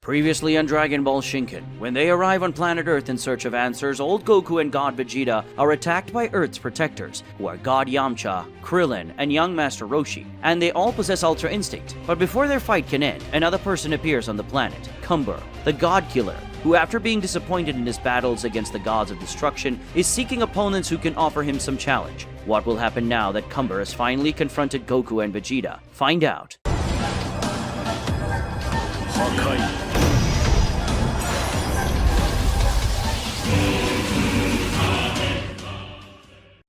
Previously on Dragon Ball Shinken, when they arrive on planet Earth in search of answers, old Goku and God Vegeta are attacked by Earth's protectors, who are God Yamcha, Krillin, and young Master Roshi, and they all possess Ultra Instinct. But before their fight can end, another person appears on the planet, Cumber, the God Killer, who after being disappointed in his battles against the gods of destruction, is seeking opponents who can offer him some challenge. What will happen now that Cumber has finally confronted Goku and Vegeta? Find out.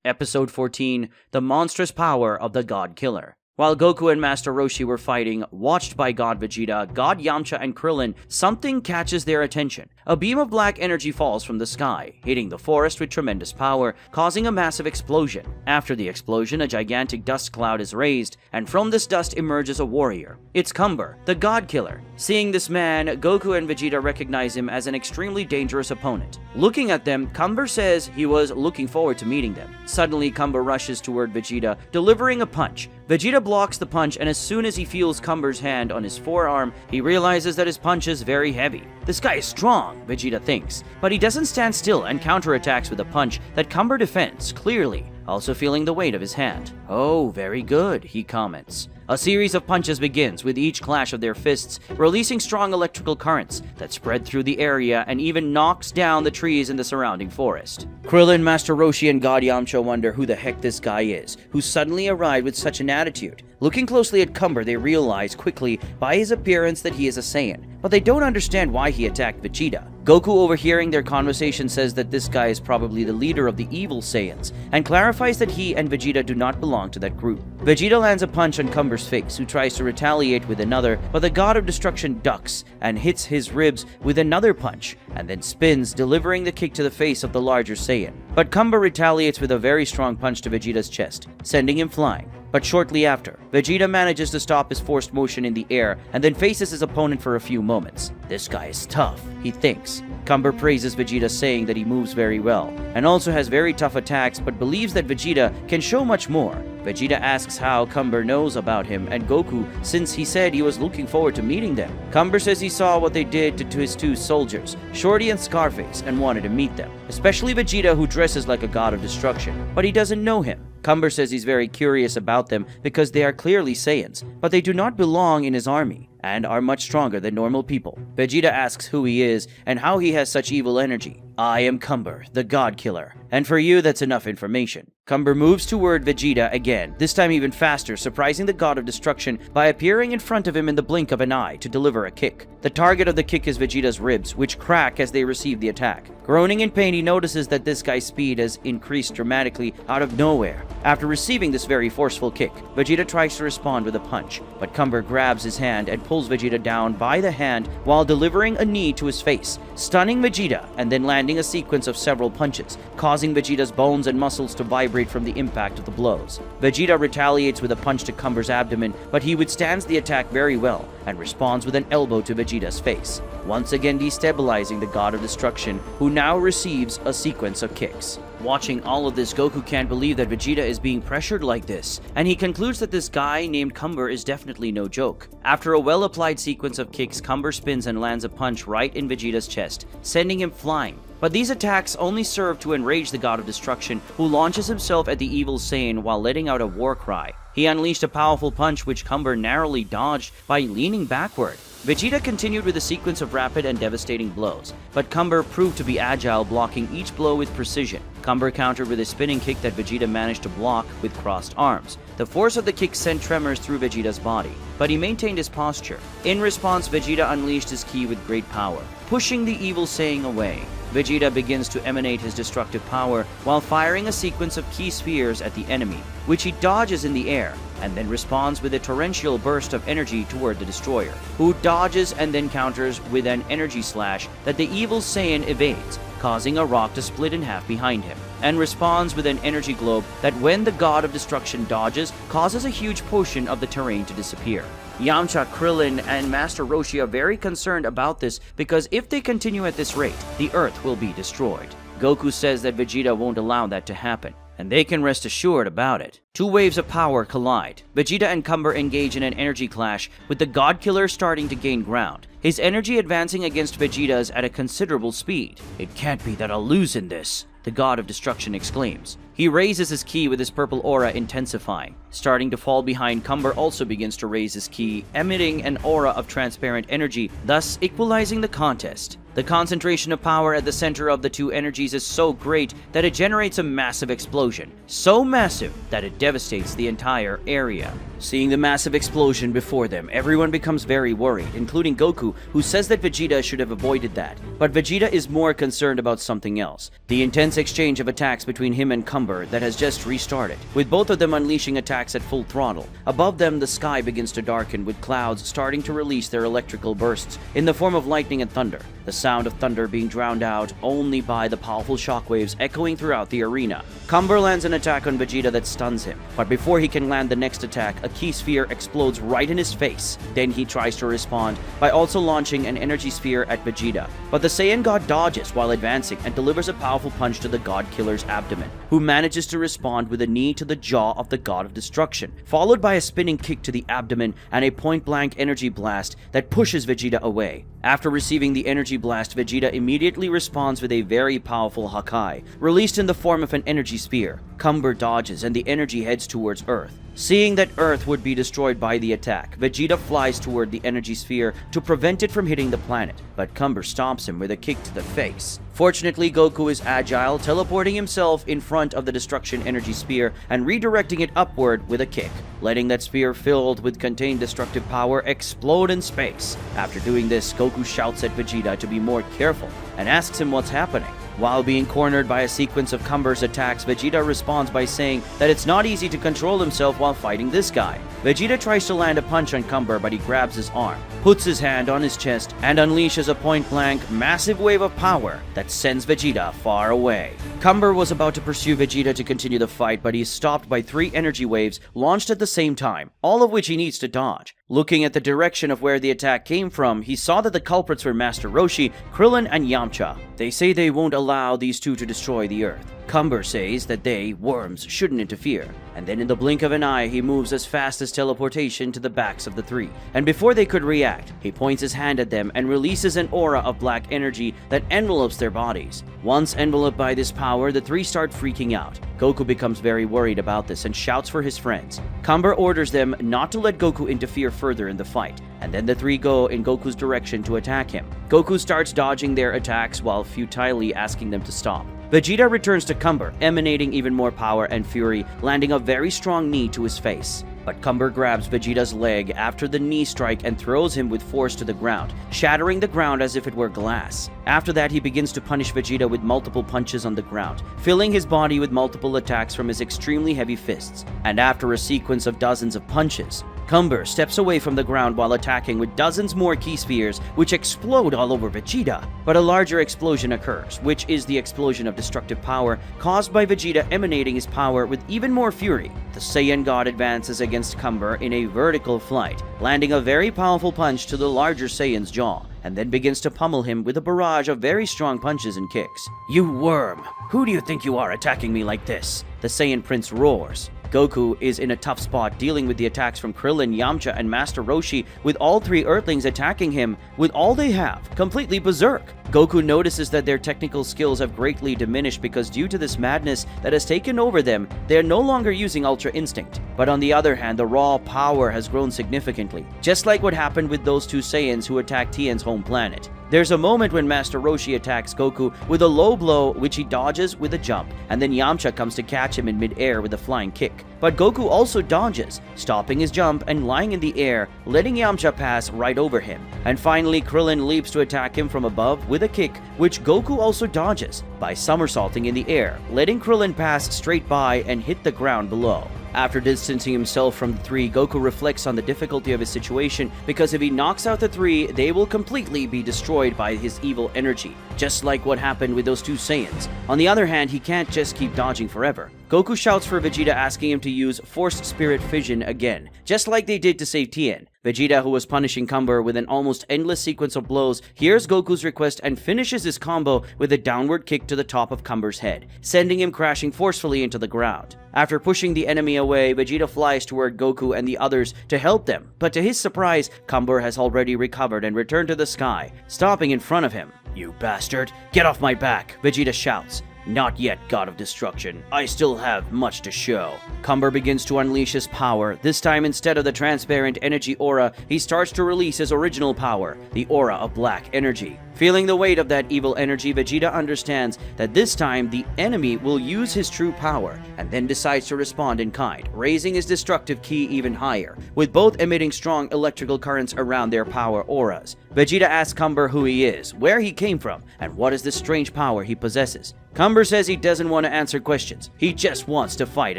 Episode 14, The Monstrous Power of the God Killer. While Goku and Master Roshi were fighting, watched by God Vegeta, God Yamcha, and Krillin, something catches their attention. A beam of black energy falls from the sky, hitting the forest with tremendous power, causing a massive explosion. After the explosion, a gigantic dust cloud is raised, and from this dust emerges a warrior. It's Cumber, the God Killer. Seeing this man, Goku and Vegeta recognize him as an extremely dangerous opponent. Looking at them, Cumber says he was looking forward to meeting them. Suddenly, Cumber rushes toward Vegeta, delivering a punch. Vegeta blocks the punch, and as soon as he feels Cumber's hand on his forearm, he realizes that his punch is very heavy. This guy is strong, Vegeta thinks, but he doesn't stand still and counterattacks with a punch that Cumber defends clearly, also feeling the weight of his hand. "Oh, very good," he comments. A series of punches begins, with each clash of their fists releasing strong electrical currents that spread through the area and even knocks down the trees in the surrounding forest. Krillin, Master Roshi, and God Yamcha wonder who the heck this guy is, who suddenly arrived with such an attitude. Looking closely at Cumber, they realize quickly by his appearance that he is a Saiyan, but they don't understand why he attacked Vegeta. Goku, overhearing their conversation, says that this guy is probably the leader of the evil Saiyans, and clarifies that he and Vegeta do not belong to that group. Vegeta lands a punch on Cumber's face, who tries to retaliate with another, but the God of Destruction ducks and hits his ribs with another punch, and then spins, delivering the kick to the face of the larger Saiyan. But Cumber retaliates with a very strong punch to Vegeta's chest, sending him flying. But shortly after, Vegeta manages to stop his forced motion in the air and then faces his opponent for a few moments. This guy is tough, he thinks. Cumber praises Vegeta, saying that he moves very well, and also has very tough attacks, but believes that Vegeta can show much more. Vegeta asks how Cumber knows about him and Goku, since he said he was looking forward to meeting them. Cumber says he saw what they did to his two soldiers, Shorty and Scarface, and wanted to meet them, especially Vegeta, who dresses like a god of destruction, but he doesn't know him. Cumber says he's very curious about them because they are clearly Saiyans, but they do not belong in his army and are much stronger than normal people. Vegeta asks who he is and how he has such evil energy. "I am Cumber, the God Killer, and for you that's enough information." Cumber moves toward Vegeta again, this time even faster, surprising the God of Destruction by appearing in front of him in the blink of an eye to deliver a kick. The target of the kick is Vegeta's ribs, which crack as they receive the attack. Groaning in pain, he notices that this guy's speed has increased dramatically out of nowhere. After receiving this very forceful kick, Vegeta tries to respond with a punch, but Cumber grabs his hand and pulls Vegeta down by the hand while delivering a knee to his face, stunning Vegeta and then landing a sequence of several punches, causing Vegeta's bones and muscles to vibrate from the impact of the blows. Vegeta retaliates with a punch to Cumber's abdomen, but he withstands the attack very well and responds with an elbow to Vegeta's face, once again destabilizing the God of Destruction, who now receives a sequence of kicks. Watching all of this, Goku can't believe that Vegeta is being pressured like this, and he concludes that this guy named Cumber is definitely no joke. After a well-applied sequence of kicks, Cumber spins and lands a punch right in Vegeta's chest, sending him flying. But these attacks only serve to enrage the God of Destruction, who launches himself at the evil Saiyan while letting out a war cry. He unleashed a powerful punch which Cumber narrowly dodged by leaning backward. Vegeta continued with a sequence of rapid and devastating blows, but Cumber proved to be agile, blocking each blow with precision. Cumber countered with a spinning kick that Vegeta managed to block with crossed arms. The force of the kick sent tremors through Vegeta's body, but he maintained his posture. In response, Vegeta unleashed his ki with great power, pushing the evil Saiyan away. Vegeta begins to emanate his destructive power while firing a sequence of ki spheres at the enemy, which he dodges in the air, and then responds with a torrential burst of energy toward the destroyer, who dodges and then counters with an energy slash that the evil Saiyan evades, causing a rock to split in half behind him, and responds with an energy globe that, when the God of Destruction dodges, causes a huge portion of the terrain to disappear. Yamcha, Krillin, and Master Roshi are very concerned about this because if they continue at this rate, the Earth will be destroyed. Goku says that Vegeta won't allow that to happen. and they can rest assured about it. Two waves of power collide. Vegeta and Cumber engage in an energy clash, with the God Killer starting to gain ground, his energy advancing against Vegeta's at a considerable speed. "It can't be that I'll lose in this," the God of Destruction exclaims. He raises his ki with his purple aura intensifying. Starting to fall behind, Cumber also begins to raise his ki, emitting an aura of transparent energy, thus equalizing the contest. The concentration of power at the center of the two energies is so great that it generates a massive explosion, so massive that it devastates the entire area. Seeing the massive explosion before them, everyone becomes very worried, including Goku, who says that Vegeta should have avoided that. But Vegeta is more concerned about something else: the intense exchange of attacks between him and Cumber that has just restarted, with both of them unleashing attacks at full throttle. Above them, the sky begins to darken, with clouds starting to release their electrical bursts in the form of lightning and thunder, the sound of thunder being drowned out only by the powerful shockwaves echoing throughout the arena. Cumber lands an attack on Vegeta that stuns him, but before he can land the next attack, a ki sphere explodes right in his face. Then he tries to respond by also launching an energy sphere at Vegeta, but the Saiyan God dodges while advancing and delivers a powerful punch to the God Killer's abdomen, who manages to respond with a knee to the jaw of the God of Destruction, followed by a spinning kick to the abdomen and a point-blank energy blast that pushes Vegeta away. After receiving the energy blast, Vegeta immediately responds with a very powerful Hakai, released in the form of an energy sphere. Cumber dodges and the energy heads towards Earth. Seeing that Earth would be destroyed by the attack, Vegeta flies toward the energy sphere to prevent it from hitting the planet, but Cumber stops him with a kick to the face. Fortunately, Goku is agile, teleporting himself in front of the destruction energy sphere and redirecting it upward with a kick, letting that sphere filled with contained destructive power explode in space. After doing this, Goku shouts at Vegeta to be more careful and asks him what's happening. While being cornered by a sequence of Cumber's attacks, Vegeta responds by saying that it's not easy to control himself while fighting this guy. Vegeta tries to land a punch on Cumber, but he grabs his arm, puts his hand on his chest, and unleashes a point-blank, massive wave of power that sends Vegeta far away. Cumber was about to pursue Vegeta to continue the fight, but he is stopped by 3 energy waves launched at the same time, all of which he needs to dodge. Looking at the direction of where the attack came from, he saw that the culprits were Master Roshi, Krillin, and Yamcha. They say they won't allow these two to destroy the Earth. Cumber says that they, worms, shouldn't interfere, and then in the blink of an eye, he moves as fast as teleportation to the backs of the 3. And before they could react, he points his hand at them and releases an aura of black energy that envelopes their bodies. Once enveloped by this power, the 3 start freaking out. Goku becomes very worried about this and shouts for his friends. Cumber orders them not to let Goku interfere further in the fight, and then the 3 go in Goku's direction to attack him. Goku starts dodging their attacks while futilely asking them to stop. Vegeta returns to Cumber, emanating even more power and fury, landing a very strong knee to his face. But Cumber grabs Vegeta's leg after the knee strike and throws him with force to the ground, shattering the ground as if it were glass. After that, he begins to punish Vegeta with multiple punches on the ground, filling his body with multiple attacks from his extremely heavy fists. And after a sequence of dozens of punches, Cumber steps away from the ground while attacking with dozens more ki spheres, which explode all over Vegeta. But a larger explosion occurs, which is the explosion of destructive power caused by Vegeta emanating his power with even more fury. The Saiyan God advances against Cumber in a vertical flight, landing a very powerful punch to the larger Saiyan's jaw, and then begins to pummel him with a barrage of very strong punches and kicks. "You worm! Who do you think you are attacking me like this?" the Saiyan Prince roars. Goku is in a tough spot dealing with the attacks from Krillin, Yamcha, and Master Roshi, with all 3 Earthlings attacking him with all they have, completely berserk. Goku notices that their technical skills have greatly diminished because due to this madness that has taken over them, they are no longer using Ultra Instinct. But on the other hand, the raw power has grown significantly, just like what happened with those 2 Saiyans who attacked Tien's home planet. There's a moment when Master Roshi attacks Goku with a low blow, which he dodges with a jump, and then Yamcha comes to catch him in mid-air with a flying kick. But Goku also dodges, stopping his jump and lying in the air, letting Yamcha pass right over him. And finally, Krillin leaps to attack him from above with a kick, which Goku also dodges by somersaulting in the air, letting Krillin pass straight by and hit the ground below. After distancing himself from the 3, Goku reflects on the difficulty of his situation, because if he knocks out the 3, they will completely be destroyed by his evil energy, just like what happened with those 2 Saiyans. On the other hand, he can't just keep dodging forever. Goku shouts for Vegeta, asking him to use Force Spirit Fission again, just like they did to save Tien. Vegeta, who was punishing Cumber with an almost endless sequence of blows, hears Goku's request and finishes his combo with a downward kick to the top of Cumber's head, sending him crashing forcefully into the ground. After pushing the enemy away, Vegeta flies toward Goku and the others to help them, but to his surprise, Cumber has already recovered and returned to the sky, stopping in front of him. "You bastard! Get off my back!" Vegeta shouts. "Not yet, God of Destruction. I still have much to show." Cumber begins to unleash his power. This time, instead of the transparent energy aura, he starts to release his original power, the aura of black energy. Feeling the weight of that evil energy, Vegeta understands that this time the enemy will use his true power, and then decides to respond in kind, raising his destructive ki even higher, with both emitting strong electrical currents around their power auras. Vegeta asks Cumber who he is, where he came from, and what is this strange power he possesses. Cumber says he doesn't want to answer questions, he just wants to fight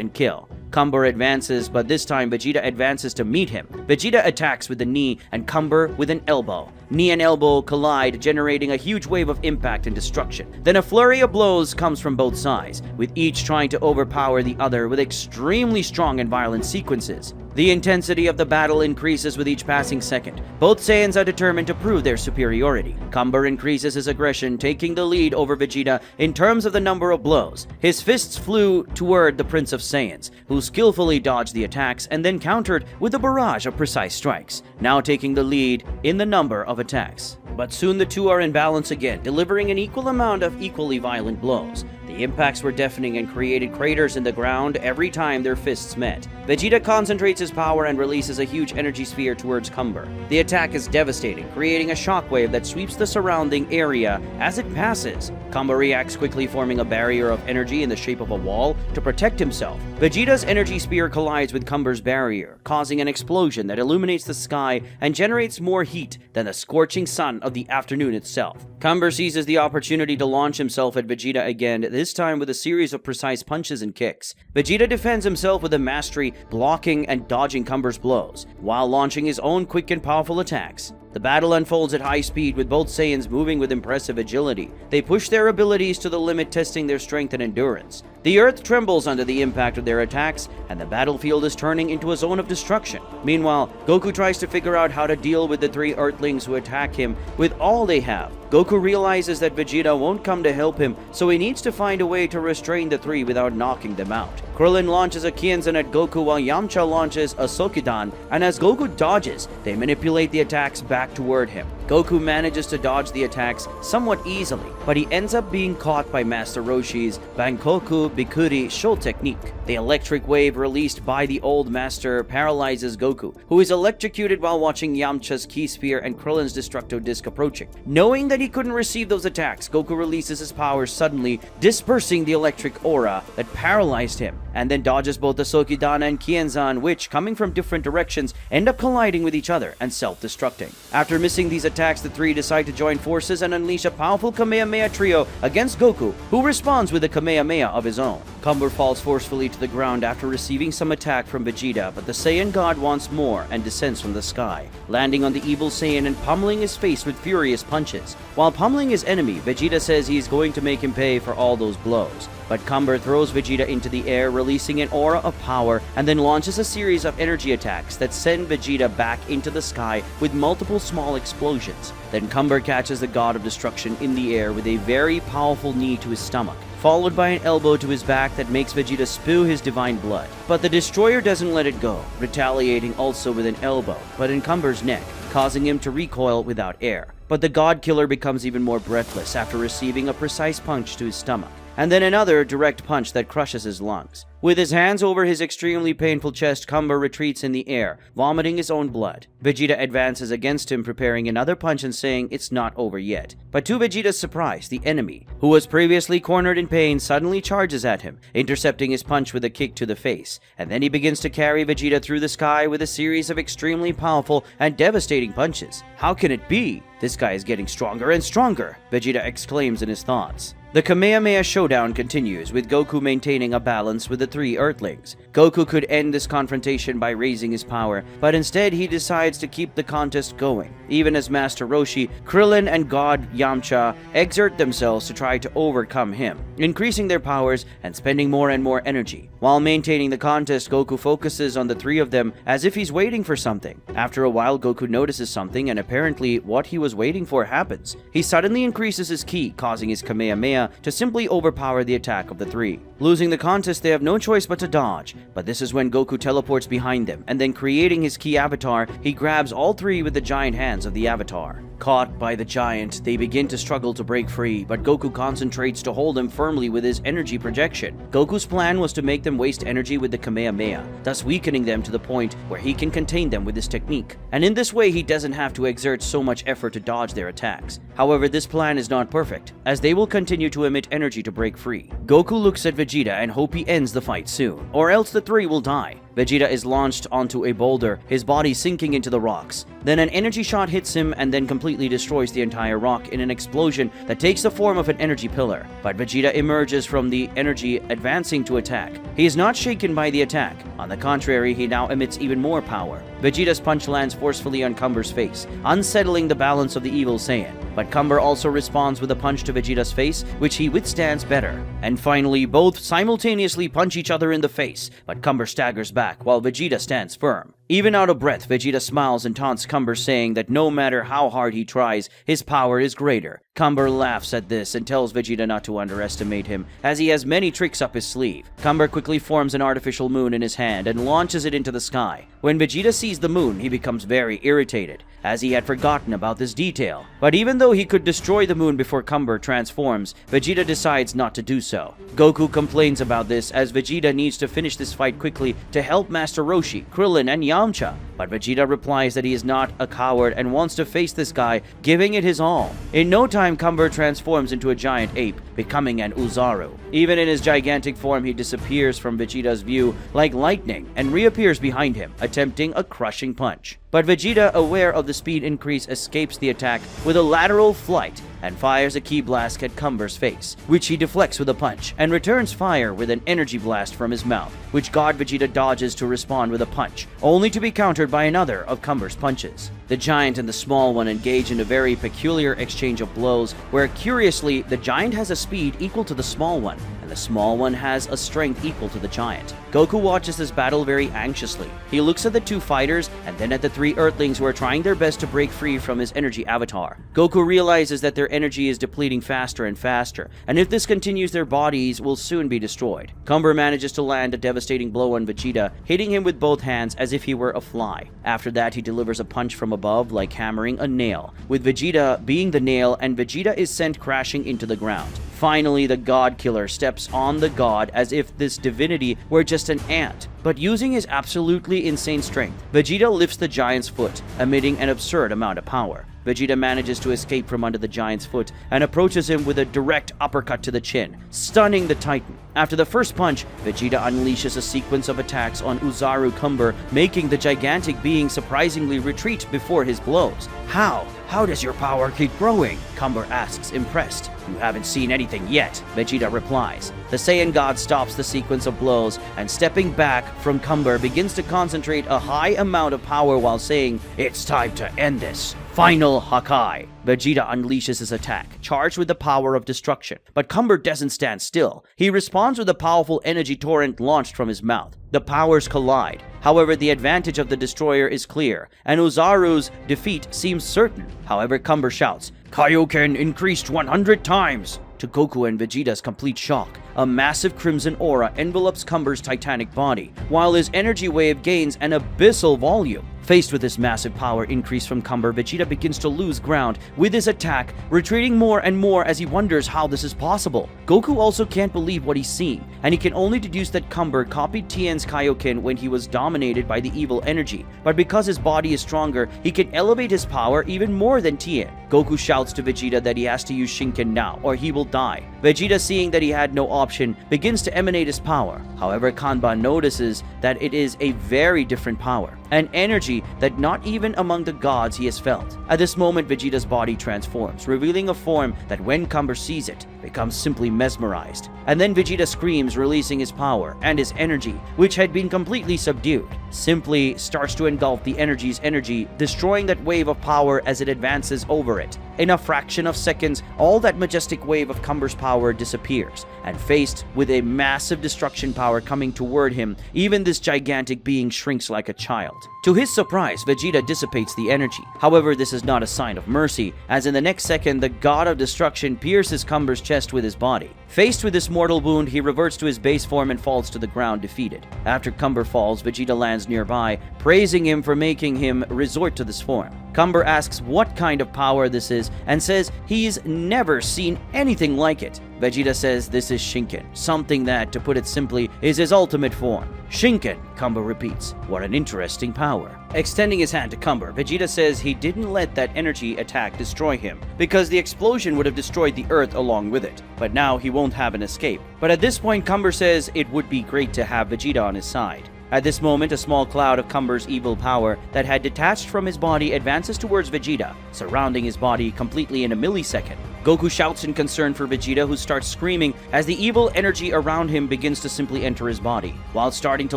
and kill. Cumber advances, but this time Vegeta advances to meet him. Vegeta attacks with the knee and Cumber with an elbow. Knee and elbow collide, generating a huge wave of impact and destruction. Then a flurry of blows comes from both sides, with each trying to overpower the other with extremely strong and violent sequences. The intensity of the battle increases with each passing second. Both Saiyans are determined to prove their superiority. Cumber increases his aggression, taking the lead over Vegeta in terms of the number of blows. His fists flew toward the Prince of Saiyans, who skillfully dodged the attacks and then countered with a barrage of precise strikes, now taking the lead in the number of attacks. But soon the two are in balance again, delivering an equal amount of equally violent blows. The impacts were deafening and created craters in the ground every time their fists met. Vegeta concentrates his power and releases a huge energy sphere towards Cumber. The attack is devastating, creating a shockwave that sweeps the surrounding area as it passes. Cumber reacts quickly, forming a barrier of energy in the shape of a wall to protect himself. Vegeta's energy spear collides with Cumber's barrier, causing an explosion that illuminates the sky and generates more heat than the scorching sun of the afternoon itself. Cumber seizes the opportunity to launch himself at Vegeta again, this time with a series of precise punches and kicks. Vegeta defends himself with a mastery, blocking and dodging Cumber's blows, while launching his own quick and powerful attacks. The battle unfolds at high speed, with both Saiyans moving with impressive agility. They push their abilities to the limit, testing their strength and endurance. The earth trembles under the impact of their attacks, and the battlefield is turning into a zone of destruction. Meanwhile, Goku tries to figure out how to deal with the three Earthlings who attack him with all they have. Goku realizes that Vegeta won't come to help him, so he needs to find a way to restrain the three without knocking them out. Krillin launches a Kienzan at Goku while Yamcha launches a Sokidan, and as Goku dodges, they manipulate the attacks back toward him. Goku manages to dodge the attacks somewhat easily, but he ends up being caught by Master Roshi's Bankoku Bikuri Sho technique. The electric wave released by the old master paralyzes Goku, who is electrocuted while watching Yamcha's Ki Sphere and Krillin's Destructo Disc approaching. Knowing that he couldn't receive those attacks, Goku releases his powers suddenly, dispersing the electric aura that paralyzed him, and then dodges both the Sokidan and Kienzan, which, coming from different directions, end up colliding with each other and self-destructing. After missing these attacks, the three decide to join forces and unleash a powerful Kamehameha trio against Goku, who responds with a Kamehameha of his own. Cumber falls forcefully to the ground after receiving some attack from Vegeta, but the Saiyan God wants more and descends from the sky, landing on the evil Saiyan and pummeling his face with furious punches. While pummeling his enemy, Vegeta says he is going to make him pay for all those blows. But Cumber throws Vegeta into the air, releasing an aura of power, and then launches a series of energy attacks that send Vegeta back into the sky with multiple small explosions. Then Cumber catches the God of Destruction in the air with a very powerful knee to his stomach, followed by an elbow to his back that makes Vegeta spew his divine blood. But the Destroyer doesn't let it go, retaliating also with an elbow, but in Cumber's neck, causing him to recoil without air. But the God Killer becomes even more breathless after receiving a precise punch to his stomach, and then another direct punch that crushes his lungs. With his hands over his extremely painful chest, Cumber retreats in the air, vomiting his own blood. Vegeta advances against him, preparing another punch and saying it's not over yet. But to Vegeta's surprise, the enemy, who was previously cornered in pain, suddenly charges at him, intercepting his punch with a kick to the face. And then he begins to carry Vegeta through the sky with a series of extremely powerful and devastating punches. How can it be? This guy is getting stronger and stronger, Vegeta exclaims in his thoughts. The Kamehameha showdown continues, with Goku maintaining a balance with the three Earthlings. Goku could end this confrontation by raising his power, but instead he decides to keep the contest going. Even as Master Roshi, Krillin and God Yamcha exert themselves to try to overcome him, increasing their powers and spending more and more energy. While maintaining the contest, Goku focuses on the three of them as if he's waiting for something. After a while, Goku notices something, and apparently what he was waiting for happens. He suddenly increases his ki, causing his Kamehameha to simply overpower the attack of the three. Losing the contest, they have no choice but to dodge, but this is when Goku teleports behind them, and then creating his ki avatar, he grabs all three with the giant hands of the avatar. Caught by the giant, they begin to struggle to break free, but Goku concentrates to hold them firmly with his energy projection. Goku's plan was to make them waste energy with the Kamehameha, thus weakening them to the point where he can contain them with his technique. And in this way, he doesn't have to exert so much effort to dodge their attacks. However, this plan is not perfect, as they will continue to emit energy to break free. Goku looks at Vegeta and hopes he ends the fight soon, or else the three will die. Vegeta is launched onto a boulder, his body sinking into the rocks. Then an energy shot hits him and then completely destroys the entire rock in an explosion that takes the form of an energy pillar. But Vegeta emerges from the energy, advancing to attack. He is not shaken by the attack. On the contrary, he now emits even more power. Vegeta's punch lands forcefully on Cumber's face, unsettling the balance of the evil Saiyan. But Cumber also responds with a punch to Vegeta's face, which he withstands better. And finally, both simultaneously punch each other in the face, but Cumber staggers back while Vegeta stands firm. Even out of breath, Vegeta smiles and taunts Cumber, saying that no matter how hard he tries, his power is greater. Cumber laughs at this and tells Vegeta not to underestimate him, as he has many tricks up his sleeve. Cumber quickly forms an artificial moon in his hand and launches it into the sky. When Vegeta sees the moon, he becomes very irritated, as he had forgotten about this detail. But even though he could destroy the moon before Cumber transforms, Vegeta decides not to do so. Goku complains about this, as Vegeta needs to finish this fight quickly to help Master Roshi, Krillin, and Yamcha. But Vegeta replies that he is not a coward and wants to face this guy, giving it his all. In no time, Cumber transforms into a giant ape, becoming an Oozaru. Even in his gigantic form, he disappears from Vegeta's view like lightning and reappears behind him, attempting a crushing punch. But Vegeta, aware of the speed increase, escapes the attack with a lateral flight and fires a ki blast at Cumber's face, which he deflects with a punch, and returns fire with an energy blast from his mouth, which God Vegeta dodges to respond with a punch, only to be countered by another of Cumber's punches. The giant and the small one engage in a very peculiar exchange of blows, where curiously, the giant has a speed equal to the small one, and the small one has a strength equal to the giant. Goku watches this battle very anxiously. He looks at the two fighters and then at the three Earthlings who are trying their best to break free from his energy avatar. Goku realizes that their energy is depleting faster and faster, and if this continues, their bodies will soon be destroyed. Cumber manages to land a devastating blow on Vegeta, hitting him with both hands as if he were a fly. After that, he delivers a punch from above like hammering a nail, with Vegeta being the nail, and Vegeta is sent crashing into the ground. Finally, the God Killer steps on the god as if this divinity were just an ant. But using his absolutely insane strength, Vegeta lifts the giant's foot, emitting an absurd amount of power. Vegeta manages to escape from under the giant's foot and approaches him with a direct uppercut to the chin, stunning the Titan. After the first punch, Vegeta unleashes a sequence of attacks on Oozaru Cumber, making the gigantic being surprisingly retreat before his blows. How? How does your power keep growing? Cumber asks, impressed. You haven't seen anything yet, Vegeta replies. The Saiyan God stops the sequence of blows and, stepping back from Cumber, begins to concentrate a high amount of power while saying, "It's time to end this." Final Hakai. Vegeta unleashes his attack, charged with the power of destruction. But Cumber doesn't stand still. He responds with a powerful energy torrent launched from his mouth. The powers collide. However, the advantage of the destroyer is clear, and Oozaru's defeat seems certain. However, Cumber shouts, "Kaioken increased 100 times!" To Goku and Vegeta's complete shock, a massive crimson aura envelopes Cumber's titanic body, while his energy wave gains an abyssal volume. Faced with this massive power increase from Cumber, Vegeta begins to lose ground with his attack, retreating more and more as he wonders how this is possible. Goku also can't believe what he's seeing, and he can only deduce that Cumber copied Tien's Kaioken when he was dominated by the evil energy. But because his body is stronger, he can elevate his power even more than Tien. Goku shouts to Vegeta that he has to use Shinken now, or he will die. Vegeta, seeing that he had no option, begins to emanate his power. However, Kanban notices that it is a very different power. an energy that not even among the gods he has felt. At this moment, Vegeta's body transforms, revealing a form that when Cumber sees it, becomes simply mesmerized. And then Vegeta screams, releasing his power, and his energy, which had been completely subdued, simply starts to engulf the energy's energy, destroying that wave of power as it advances over it. In a fraction of seconds, all that majestic wave of Cumber's power disappears, and faced with a massive destruction power coming toward him, even this gigantic being shrinks like a child. To his surprise, Vegeta dissipates the energy. However, this is not a sign of mercy, as in the next second, the god of destruction pierces Cumber's chest with his body. Faced with this mortal wound, he reverts to his base form and falls to the ground defeated. After Cumber falls, Vegeta lands nearby, praising him for making him resort to this form. Cumber asks what kind of power this is and says he's never seen anything like it. Vegeta says this is Shinken, something that, to put it simply, is his ultimate form. Shinken, Cumber repeats. What an interesting power. Extending his hand to Cumber, Vegeta says he didn't let that energy attack destroy him, because the explosion would have destroyed the Earth along with it. But now he won't have an escape. But at this point, Cumber says it would be great to have Vegeta on his side. At this moment, a small cloud of Cumber's evil power that had detached from his body advances towards Vegeta, surrounding his body completely in a millisecond. Goku shouts in concern for Vegeta, who starts screaming as the evil energy around him begins to simply enter his body. While starting to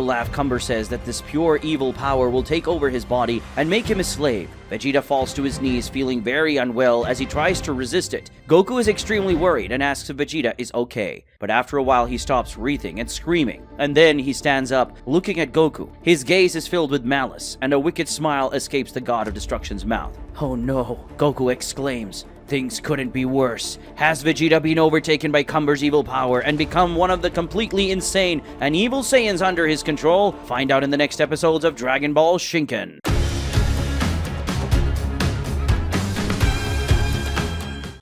laugh, Cumber says that this pure evil power will take over his body and make him a slave. Vegeta falls to his knees, feeling very unwell as he tries to resist it. Goku is extremely worried and asks if Vegeta is okay, but after a while he stops wreathing and screaming, and then he stands up, looking at Goku. His gaze is filled with malice, and a wicked smile escapes the god of destruction's mouth. "Oh no," Goku exclaims. "Things couldn't be worse. Has Vegeta been overtaken by Cumber's evil power and become one of the completely insane and evil Saiyans under his control? Find out in the next episodes of Dragon Ball Shinken."